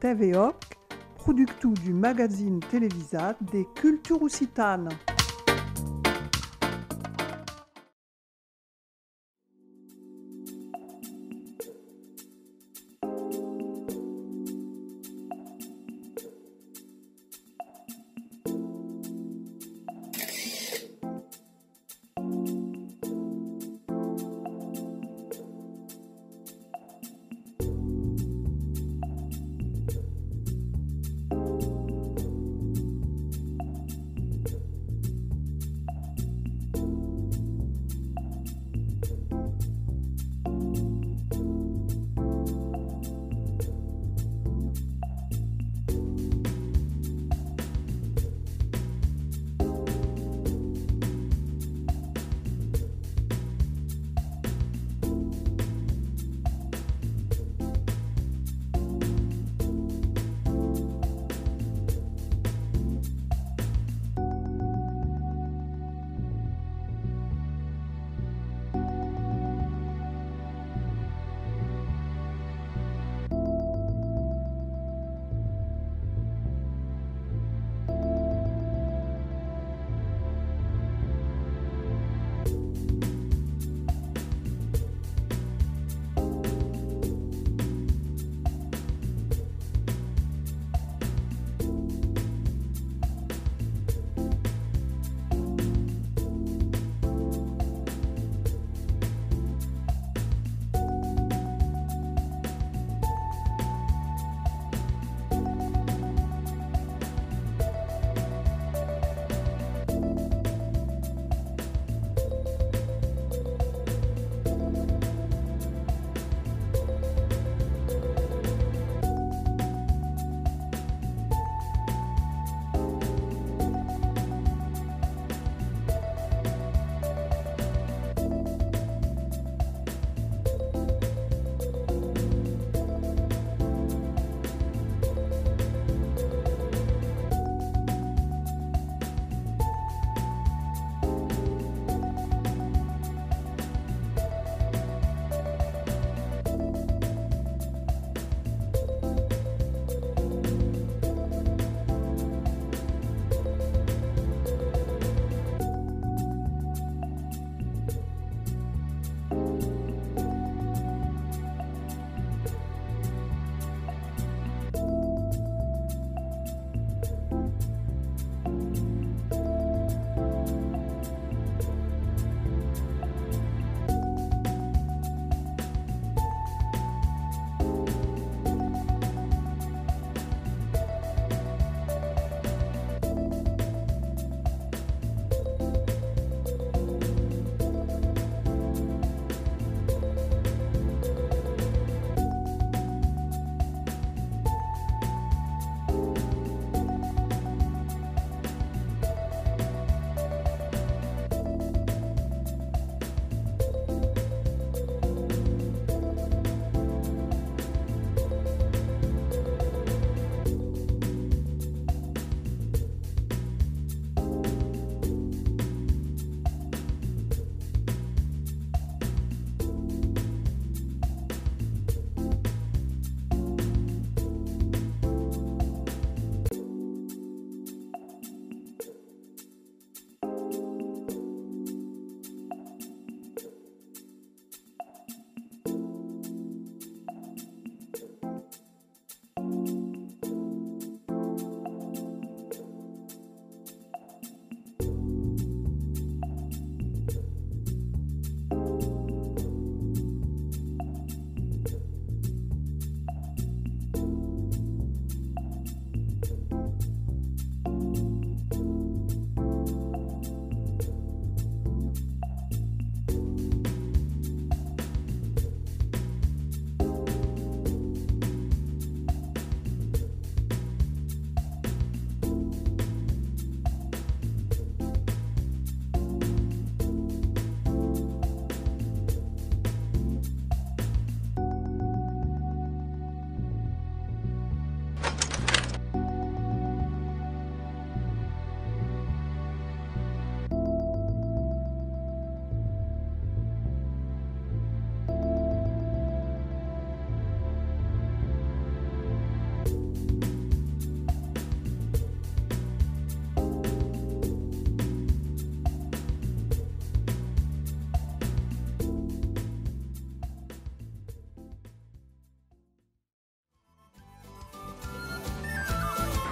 TV-Hoc, productu du magazine televisat de Cultura Occitana.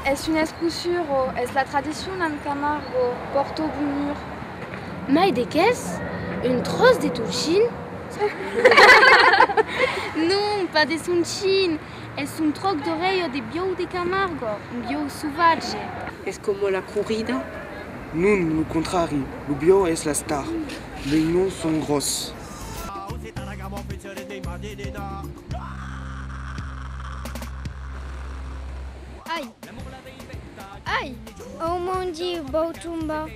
Es una escusuro, es la tradición en Camargo, Porto Bunur. Mais de qu'est-ce? Une trosse de touchine? Non, pas de sunchine. Es un troc d'oreilles de bio de Camargo, un bio sauvage. Es como la corrida? Non, au contraire, le bio es la star. Les noms sont grosses. Ai! Ai! Oh mon Dieu, Bautumba!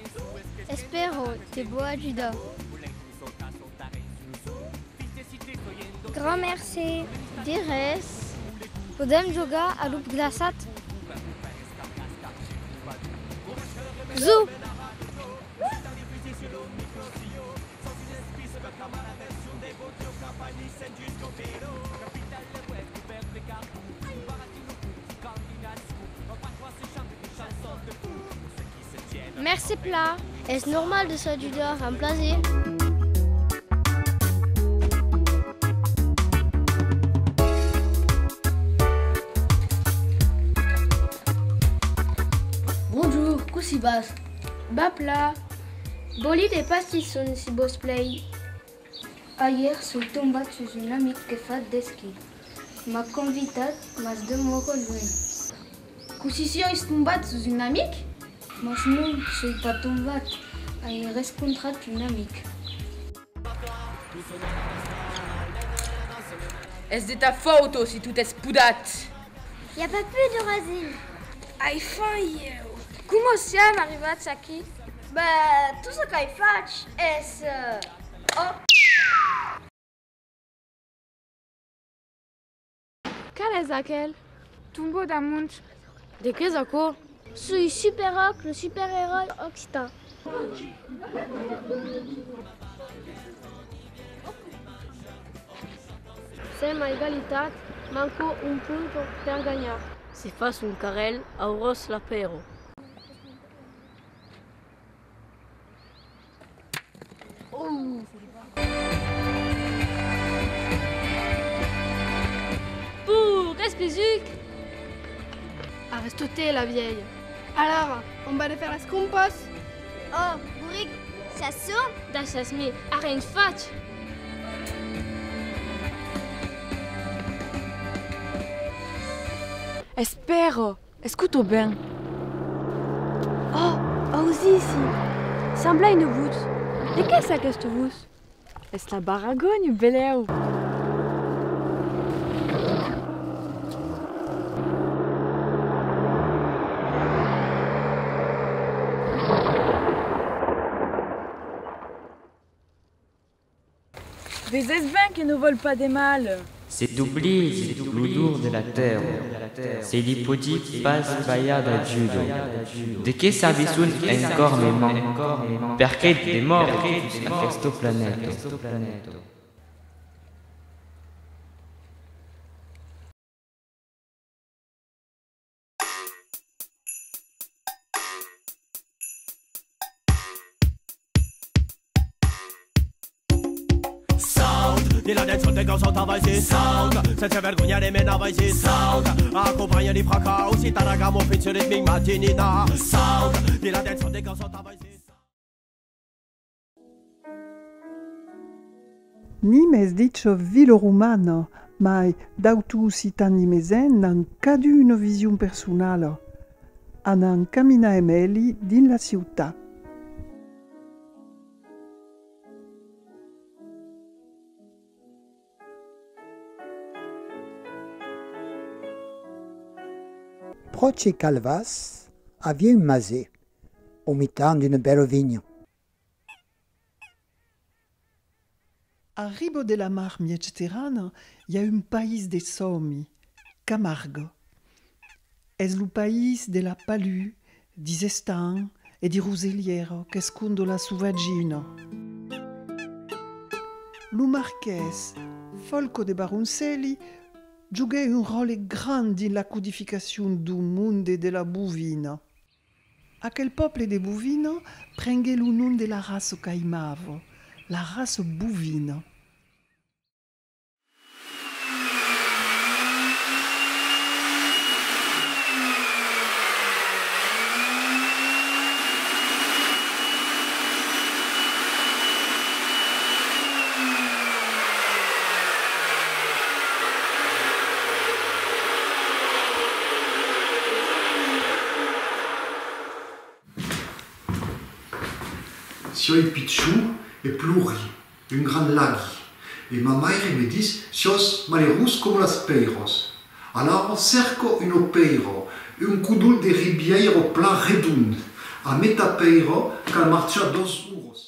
Espero te boa ajudar. Grand merci. Dires, podem jogar a lup glaçat? Zou! Merci plat. Est-ce normal de s'ajouter un plaisir? Bonjour, Kusibas. Bapla. Boli de pastisson si boss play. Hier, sou tombat sous une amie que fait des skis. M'a convidat, mas de mo rejoindre. Kusisio is tombat sous une amie? Mas non, sou pas tombat. Ai rencontrat une amie. Est-ce de ta faute si tout est poudat? Y a pas plus de rosine. Ai faim, eu. Como siamo arrivati aqui? Bah, tout ce qu'il fait est... Oh! Quel est aquel? Tombeau d'Amunt. De qu'est-ce à quoi? Suis Super Rock, le super-héros occitan. C'est ma égalité. Manco un punto per gagnar. Se fas un carrel, auros l'apero. Pour Espézuc. Aristote la vieille. Alors, on va aller faire la scompos. Oh, Bourrique, ça sonne? Das me arrange fat. Espero, escuto bem. Oh, ausisi. Sembla une voûte. De qu'est-ce que cette voûte? Est-ce la baragogne, beleu? Des esvins qui ne volent pas des mâles. C'est oublié l'odeur de la terre. C'est l'hypodie passe baya da judo. De che servisun encore memang? Perché de mort a questo planeto. Di la danza del gozo tava si sauga, senza vergogna nemmeno vai si sauga. Accompagna di fracao, si taragamo pensieri mi immagini na sauga. Di la danza del gozo tava si Nimes dicho vilo rumano, mai d'autu citan nimesen n'han cadu una vision personale. Anan camina emeli din la ciutat. Proche Calvas havia un masé, au mitan d'une belle vigne. A ribo de la mar Mediterrane, il y a un pays des sommi, Camargue. Es le pays de la palu, des estans et des roselières qu'escondo la sauvagina. Le marquès Folco de Baroncelli jouait un rôle grand dans la codification du monde de la bovine. Aquel peuple de bovine prenait le nom de la race caimave, la race bovine. soy pichu e pluri, un gran laghi. Et ma mère me dit, sios malerus como las peiros. Alors cerco un peiro, un cudul de ribieiro plan redund, a meta peiro cal marcha 2 euros.